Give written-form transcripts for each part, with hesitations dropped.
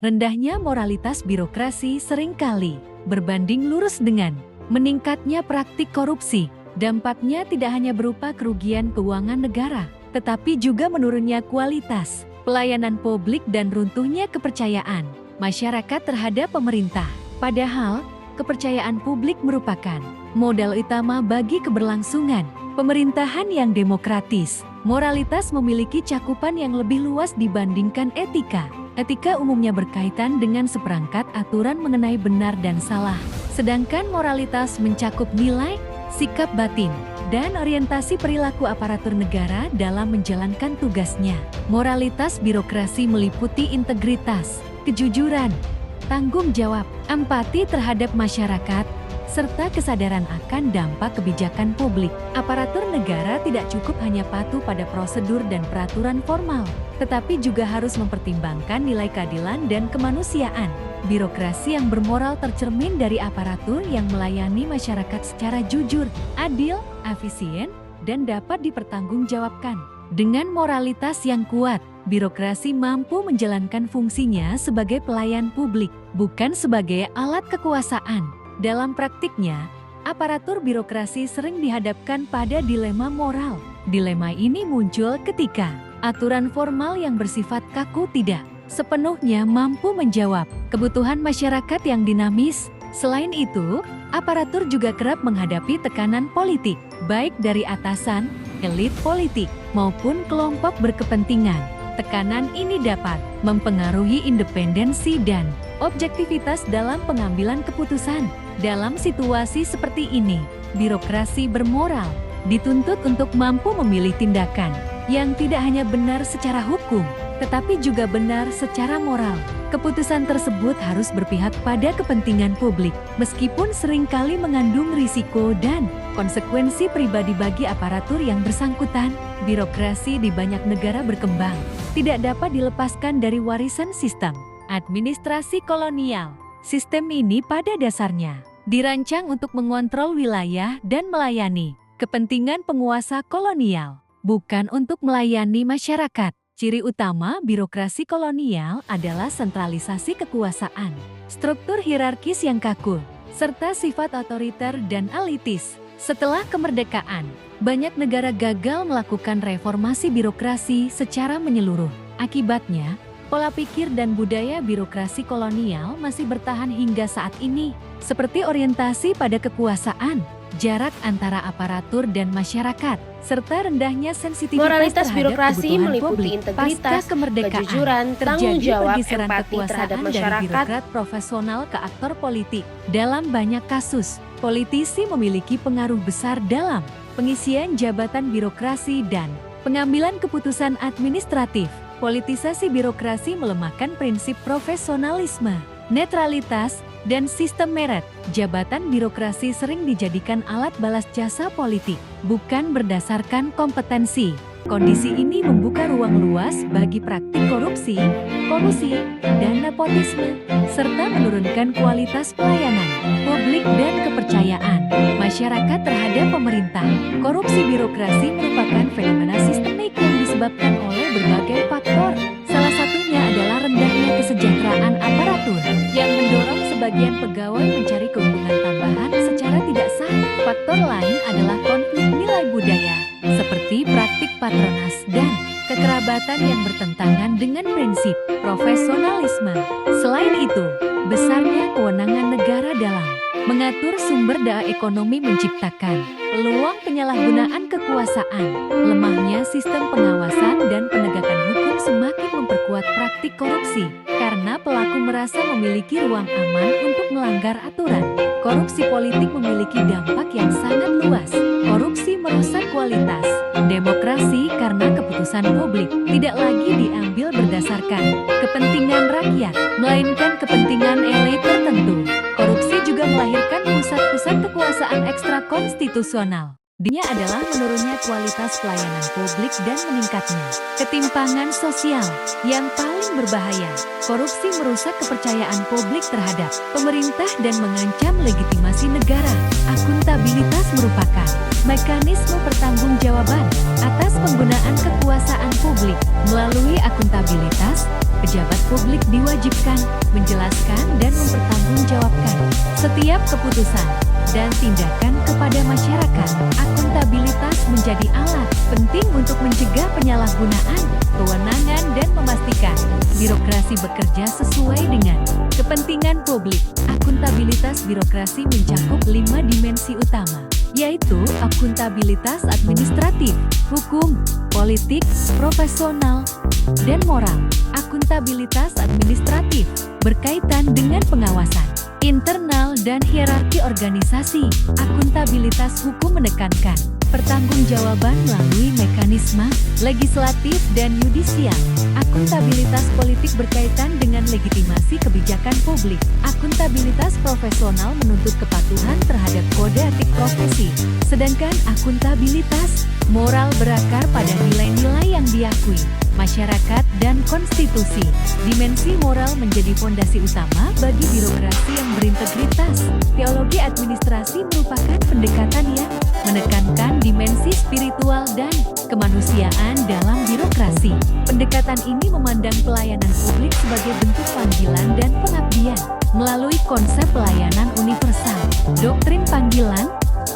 Rendahnya moralitas birokrasi seringkali berbanding lurus dengan meningkatnya praktik korupsi. Dampaknya tidak hanya berupa kerugian keuangan negara, tetapi juga menurunnya kualitas pelayanan publik dan runtuhnya kepercayaan masyarakat terhadap pemerintah. Padahal, kepercayaan publik merupakan modal utama bagi keberlangsungan pemerintahan yang demokratis. Moralitas memiliki cakupan yang lebih luas dibandingkan etika. Etika umumnya berkaitan dengan seperangkat aturan mengenai benar dan salah, sedangkan moralitas mencakup nilai, sikap batin, dan orientasi perilaku aparatur negara dalam menjalankan tugasnya. Moralitas birokrasi meliputi integritas, kejujuran, tanggung jawab, empati terhadap masyarakat, serta kesadaran akan dampak kebijakan publik. Aparatur negara tidak cukup hanya patuh pada prosedur dan peraturan formal, tetapi juga harus mempertimbangkan nilai keadilan dan kemanusiaan. Birokrasi yang bermoral tercermin dari aparatur yang melayani masyarakat secara jujur, adil, efisien, dan dapat dipertanggungjawabkan. Dengan moralitas yang kuat, birokrasi mampu menjalankan fungsinya sebagai pelayan publik, bukan sebagai alat kekuasaan. Dalam praktiknya, aparatur birokrasi sering dihadapkan pada dilema moral. Dilema ini muncul ketika aturan formal yang bersifat kaku tidak sepenuhnya mampu menjawab kebutuhan masyarakat yang dinamis. Selain itu, aparatur juga kerap menghadapi tekanan politik, baik dari atasan, elit politik, maupun kelompok berkepentingan. Tekanan ini dapat mempengaruhi independensi dan objektivitas dalam pengambilan keputusan. Dalam situasi seperti ini, birokrasi bermoral dituntut untuk mampu memilih tindakan yang tidak hanya benar secara hukum, tetapi juga benar secara moral. Keputusan tersebut harus berpihak pada kepentingan publik, meskipun seringkali mengandung risiko dan konsekuensi pribadi bagi aparatur yang bersangkutan. Birokrasi di banyak negara berkembang tidak dapat dilepaskan dari warisan sistem administrasi kolonial. Sistem ini pada dasarnya dirancang untuk mengontrol wilayah dan melayani kepentingan penguasa kolonial, bukan untuk melayani masyarakat. Ciri utama birokrasi kolonial adalah sentralisasi kekuasaan, struktur hierarkis yang kaku, serta sifat otoriter dan elitis. Setelah kemerdekaan, banyak negara gagal melakukan reformasi birokrasi secara menyeluruh. Akibatnya, pola pikir dan budaya birokrasi kolonial masih bertahan hingga saat ini, seperti orientasi pada kekuasaan, jarak antara aparatur dan masyarakat, serta rendahnya sensitivitas Moralitas terhadap birokrasi kebutuhan meliputi publik. integritas, Pasca kemerdekaan, kejujuran, tanggung terjadi jawab, pergeseran empati kekuasaan terhadap dari masyarakat. birokrat profesional ke aktor politik. Dalam banyak kasus, politisi memiliki pengaruh besar dalam pengisian jabatan birokrasi dan pengambilan keputusan administratif. Politisasi birokrasi melemahkan prinsip profesionalisme, netralitas, dan sistem merit. Jabatan birokrasi sering dijadikan alat balas jasa politik, bukan berdasarkan kompetensi. Kondisi ini membuka ruang luas bagi praktik korupsi, kolusi, dan nepotisme, serta menurunkan kualitas pelayanan publik dan kepercayaan masyarakat terhadap pemerintah. Korupsi birokrasi merupakan fenomena sistemik yang disebabkan oleh berbagai faktor. Salah satunya adalah rendahnya kesejahteraan aparatur yang mendorong sebagian pegawai mencari keuntungan tambahan secara tidak sah. Faktor lain adalah konflik nilai budaya, seperti praktik patronas dan kekerabatan yang bertentangan dengan prinsip profesionalisme. Selain itu, besarnya kewenangan negara dalam mengatur sumber daya ekonomi menciptakan peluang penyalahgunaan kekuasaan. Lemahnya sistem pengawasan dan penegakan hukum semakin memperkuat praktik korupsi, karena pelaku merasa memiliki ruang aman untuk melanggar aturan. Korupsi politik memiliki dampak yang sangat luas. Korupsi merusak kualitas demokrasi karena keputusan publik tidak lagi diambil berdasarkan kepentingan rakyat, melainkan kepentingan elit tertentu. Korupsi juga melahirkan pusat-pusat kekuasaan ekstra konstitusional. Dia adalah menurunnya kualitas pelayanan publik dan meningkatnya ketimpangan sosial. Yang paling berbahaya, korupsi merusak kepercayaan publik terhadap pemerintah dan mengancam legitimasi negara. Akuntabilitas merupakan mekanisme pertanggungjawaban atas penggunaan kekuasaan publik. Melalui akuntabilitas, pejabat publik diwajibkan menjelaskan dan mempertanggungjawabkan setiap keputusan dan tindakan kepada masyarakat. Akuntabilitas menjadi alat penting untuk mencegah penyalahgunaan kewenangan dan memastikan birokrasi bekerja sesuai dengan kepentingan publik. Akuntabilitas birokrasi mencakup 5 dimensi utama, yaitu akuntabilitas administratif, hukum, politik, profesional, dan moral. Akuntabilitas administratif berkaitan dengan pengawasan internal dan hierarki organisasi. Akuntabilitas hukum menekankan pertanggungjawaban melalui mekanisme legislatif dan yudisial. Akuntabilitas politik berkaitan dengan legitimasi kebijakan publik. Akuntabilitas profesional menuntut kepatuhan terhadap kode etik profesi. Sedangkan akuntabilitas moral berakar pada nilai-nilai yang diakui masyarakat dan konstitusi. Dimensi moral menjadi fondasi utama bagi birokrasi yang berintegritas. Teologi administrasi merupakan pendekatan yang menekankan dimensi spiritual dan kemanusiaan dalam birokrasi. Pendekatan ini memandang pelayanan publik sebagai bentuk panggilan dan pengabdian melalui konsep pelayanan universal, doktrin panggilan,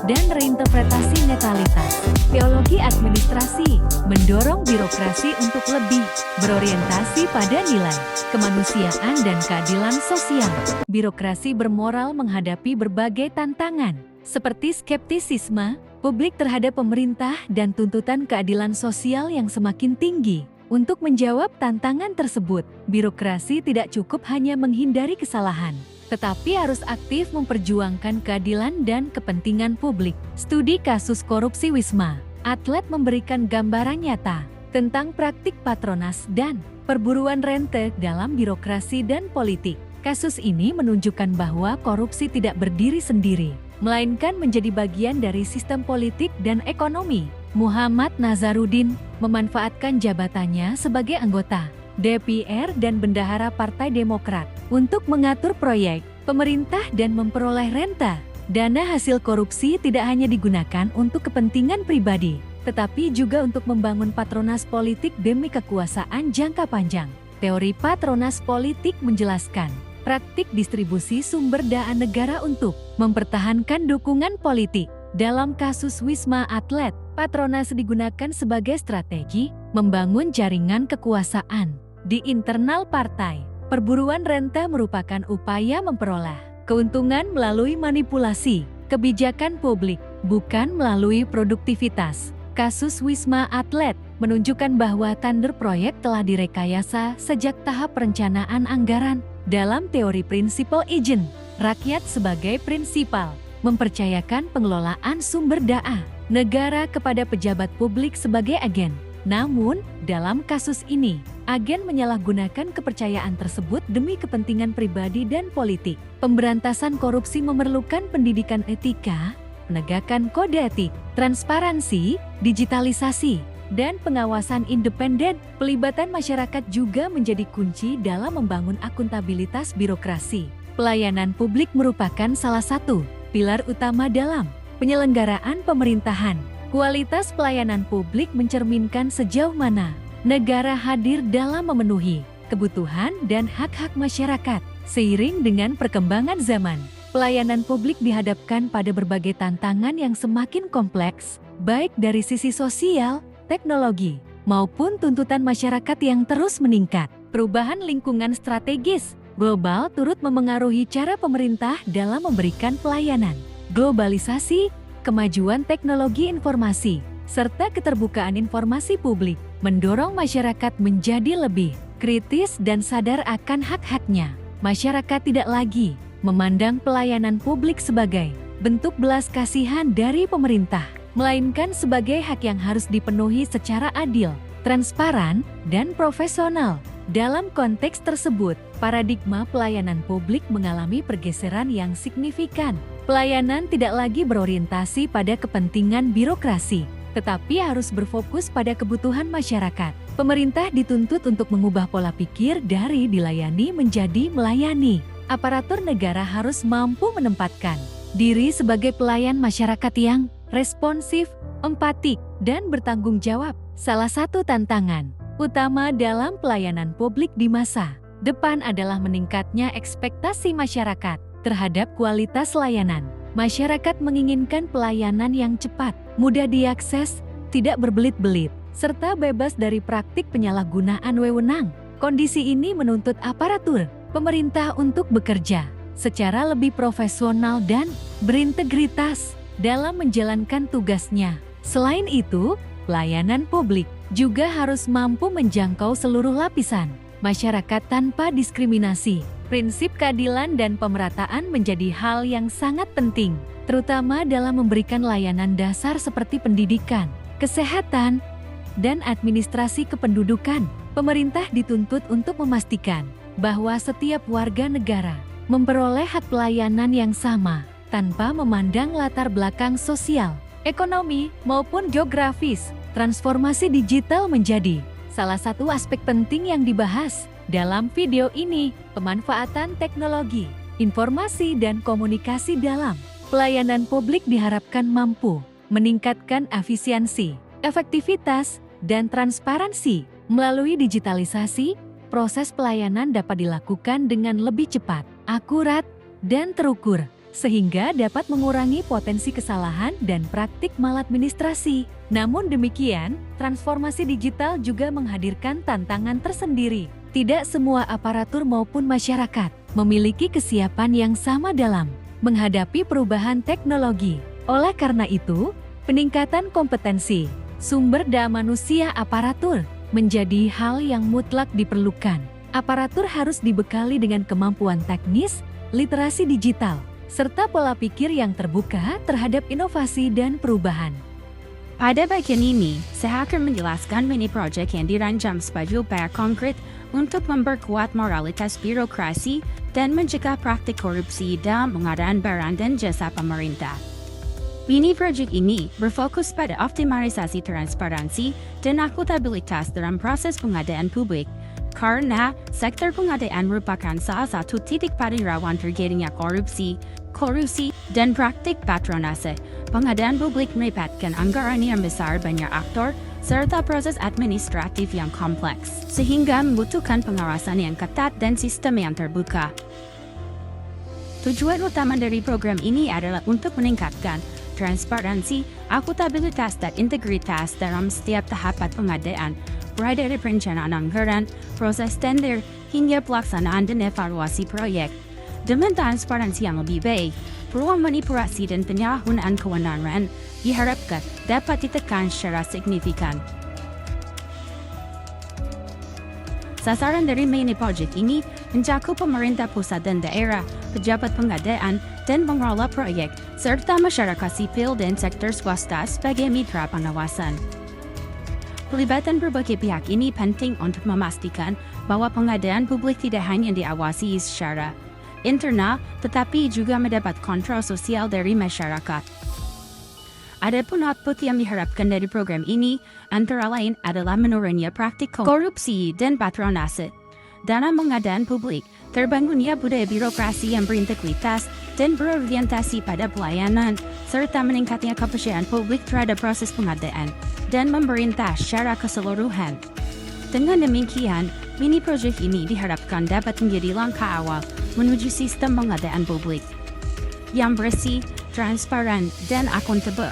dan reinterpretasi netralitas. Teologi administrasi mendorong birokrasi untuk lebih berorientasi pada nilai kemanusiaan dan keadilan sosial. Birokrasi bermoral menghadapi berbagai tantangan, seperti skeptisisme publik terhadap pemerintah dan tuntutan keadilan sosial yang semakin tinggi. Untuk menjawab tantangan tersebut, birokrasi tidak cukup hanya menghindari kesalahan, tetapi harus aktif memperjuangkan keadilan dan kepentingan publik. Studi kasus korupsi Wisma Atlet memberikan gambaran nyata tentang praktik patronas dan perburuan rente dalam birokrasi dan politik. Kasus ini menunjukkan bahwa korupsi tidak berdiri sendiri, melainkan menjadi bagian dari sistem politik dan ekonomi. Muhammad Nazarudin memanfaatkan jabatannya sebagai anggota DPR dan bendahara Partai Demokrat untuk mengatur proyek pemerintah dan memperoleh renta. Dana hasil korupsi tidak hanya digunakan untuk kepentingan pribadi, tetapi juga untuk membangun patronas politik demi kekuasaan jangka panjang. Teori patronas politik menjelaskan praktik distribusi sumber dana negara untuk mempertahankan dukungan politik. Dalam kasus Wisma Atlet, patronas digunakan sebagai strategi membangun jaringan kekuasaan di internal partai. Perburuan renta merupakan upaya memperoleh keuntungan melalui manipulasi kebijakan publik, bukan melalui produktivitas. Kasus Wisma Atlet menunjukkan bahwa tender proyek telah direkayasa sejak tahap perencanaan anggaran. Dalam teori prinsipal agent, rakyat sebagai prinsipal mempercayakan pengelolaan sumber dana negara kepada pejabat publik sebagai agen. Namun, dalam kasus ini, agen menyalahgunakan kepercayaan tersebut demi kepentingan pribadi dan politik. Pemberantasan korupsi memerlukan pendidikan etika, penegakan kode etik, transparansi, digitalisasi, dan pengawasan independen. Pelibatan masyarakat juga menjadi kunci dalam membangun akuntabilitas birokrasi. Pelayanan publik merupakan salah satu pilar utama dalam penyelenggaraan pemerintahan. Kualitas pelayanan publik mencerminkan sejauh mana negara hadir dalam memenuhi kebutuhan dan hak-hak masyarakat. Seiring dengan perkembangan zaman, pelayanan publik dihadapkan pada berbagai tantangan yang semakin kompleks, baik dari sisi sosial, teknologi, maupun tuntutan masyarakat yang terus meningkat. Perubahan lingkungan strategis global turut memengaruhi cara pemerintah dalam memberikan pelayanan. Globalisasi, kemajuan teknologi informasi, serta keterbukaan informasi publik mendorong masyarakat menjadi lebih kritis dan sadar akan hak-haknya. Masyarakat tidak lagi memandang pelayanan publik sebagai bentuk belas kasihan dari pemerintah, melainkan sebagai hak yang harus dipenuhi secara adil, transparan, dan profesional. Dalam konteks tersebut, paradigma pelayanan publik mengalami pergeseran yang signifikan. Pelayanan tidak lagi berorientasi pada kepentingan birokrasi, tetapi harus berfokus pada kebutuhan masyarakat. Pemerintah dituntut untuk mengubah pola pikir dari dilayani menjadi melayani. Aparatur negara harus mampu menempatkan diri sebagai pelayan masyarakat yang responsif, empatik, dan bertanggung jawab. Salah satu tantangan utama dalam pelayanan publik di masa depan adalah meningkatnya ekspektasi masyarakat terhadap kualitas layanan. Masyarakat menginginkan pelayanan yang cepat, mudah diakses, tidak berbelit-belit, serta bebas dari praktik penyalahgunaan wewenang. Kondisi ini menuntut aparatur pemerintah untuk bekerja secara lebih profesional dan berintegritas dalam menjalankan tugasnya. Selain itu, pelayanan publik juga harus mampu menjangkau seluruh lapisan masyarakat tanpa diskriminasi. Prinsip keadilan dan pemerataan menjadi hal yang sangat penting, terutama dalam memberikan layanan dasar seperti pendidikan, kesehatan, dan administrasi kependudukan. Pemerintah dituntut untuk memastikan bahwa setiap warga negara memperoleh hak pelayanan yang sama, tanpa memandang latar belakang sosial, ekonomi, maupun geografis. Transformasi digital menjadi salah satu aspek penting yang dibahas dalam video ini. Pemanfaatan teknologi, informasi, dan komunikasi dalam pelayanan publik diharapkan mampu meningkatkan efisiensi, efektivitas, dan transparansi. Melalui digitalisasi, proses pelayanan dapat dilakukan dengan lebih cepat, akurat, dan terukur, sehingga dapat mengurangi potensi kesalahan dan praktik maladministrasi. Namun demikian, transformasi digital juga menghadirkan tantangan tersendiri. Tidak semua aparatur maupun masyarakat memiliki kesiapan yang sama dalam menghadapi perubahan teknologi. Oleh karena itu, peningkatan kompetensi sumber daya manusia aparatur menjadi hal yang mutlak diperlukan. Aparatur harus dibekali dengan kemampuan teknis, literasi digital, serta pola pikir yang terbuka terhadap inovasi dan perubahan. Pada bagian ini, saya akan menjelaskan mini project yang dirancang sebagai upaya konkret untuk memperkuat moralitas birokrasi dan mencegah praktik korupsi dalam pengadaan barang dan jasa pemerintah. Mini project ini berfokus pada optimalisasi transparansi dan akuntabilitas dalam proses pengadaan publik, karena sektor pengadaan merupakan salah satu titik paling rawan terjadinya korupsi, kolusi, dan praktik patronase. Pengadaan publik melibatkan anggaran yang besar, banyak aktor, serta proses administratif yang kompleks, sehingga membutuhkan pengawasan yang ketat dan sistem yang terbuka. Tujuan utama dari program ini adalah untuk meningkatkan transparansi, akuntabilitas, dan integritas dalam setiap tahapan pengadaan, mulai dari perencanaan anggaran, proses tender, hingga pelaksanaan dan evaluasi proyek. Dengan transparansi yang lebih baik, peluang manipulasi dan penyalahgunaan kewenangan diharapkan dapat ditekan secara signifikan. Sasaran dari mini project ini mencakup pemerintah pusat dan daerah, pejabat pengadaan, dan pengelola proyek, serta masyarakat sipil dan sektor swasta sebagai mitra pengawasan. Pelibatan berbagai pihak ini penting untuk memastikan bahwa pengadaan publik tidak hanya diawasi secara internal, tetapi juga mendapat kontrol sosial dari masyarakat. Adapun output yang diharapkan dari program ini antara lain adalah menurunnya praktik korupsi dan patronase dalam pengadaan publik, terbangunnya budaya birokrasi yang berintegritas dan berorientasi pada pelayanan, serta meningkatnya kepercayaan publik terhadap proses pengadaan dan pemerintah secara keseluruhan. Dengan demikian, mini project ini diharapkan dapat menjadi langkah awal menuju sistem pengadaan publik yang bersih, transparan, dan akuntabel.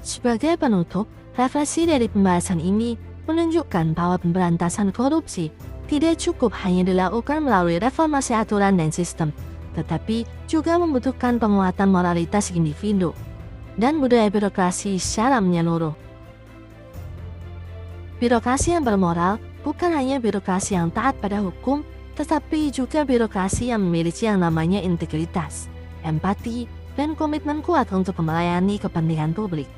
Sebagai penutup, refleksi dari pembahasan ini menunjukkan bahwa pemberantasan korupsi tidak cukup hanya dilakukan melalui reformasi aturan dan sistem, tetapi juga membutuhkan penguatan moralitas individu dan budaya birokrasi secara menyeluruh. Birokrasi yang bermoral bukan hanya birokrasi yang taat pada hukum, tetapi juga birokrasi yang memiliki yang namanya integritas, empati, dan komitmen kuat untuk melayani kepentingan publik.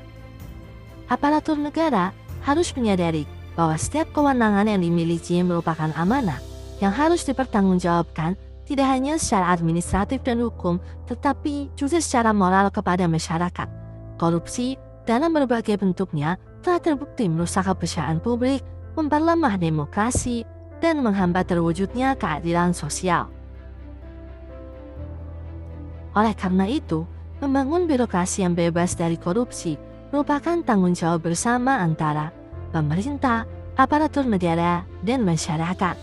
Aparatur negara harus menyadari bahwa setiap kewenangan yang dimiliki merupakan amanah yang harus dipertanggungjawabkan tidak hanya secara administratif dan hukum, tetapi juga secara moral kepada masyarakat. Korupsi dalam berbagai bentuknya telah terbukti merusak kepercayaan publik, memperlemah demokrasi, dan menghambat terwujudnya keadilan sosial. Oleh karena itu, membangun birokrasi yang bebas dari korupsi merupakan tanggung jawab bersama antara pemerintah, aparatur negara, dan masyarakat.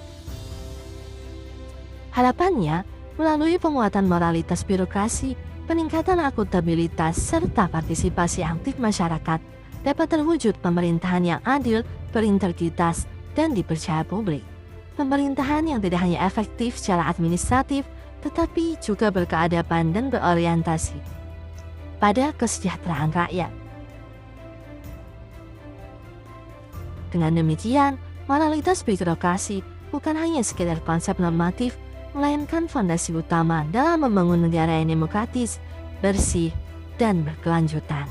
Harapannya, melalui penguatan moralitas birokrasi, peningkatan akuntabilitas, serta partisipasi aktif masyarakat, dapat terwujud pemerintahan yang adil, berintegritas, dan dipercaya publik. Pemerintahan yang tidak hanya efektif secara administratif, tetapi juga berkeadaban dan berorientasi pada kesejahteraan rakyat. Dengan demikian, moralitas birokrasi bukan hanya sekedar konsep normatif, melainkan fondasi utama dalam membangun negara yang demokratis, bersih, dan berkelanjutan.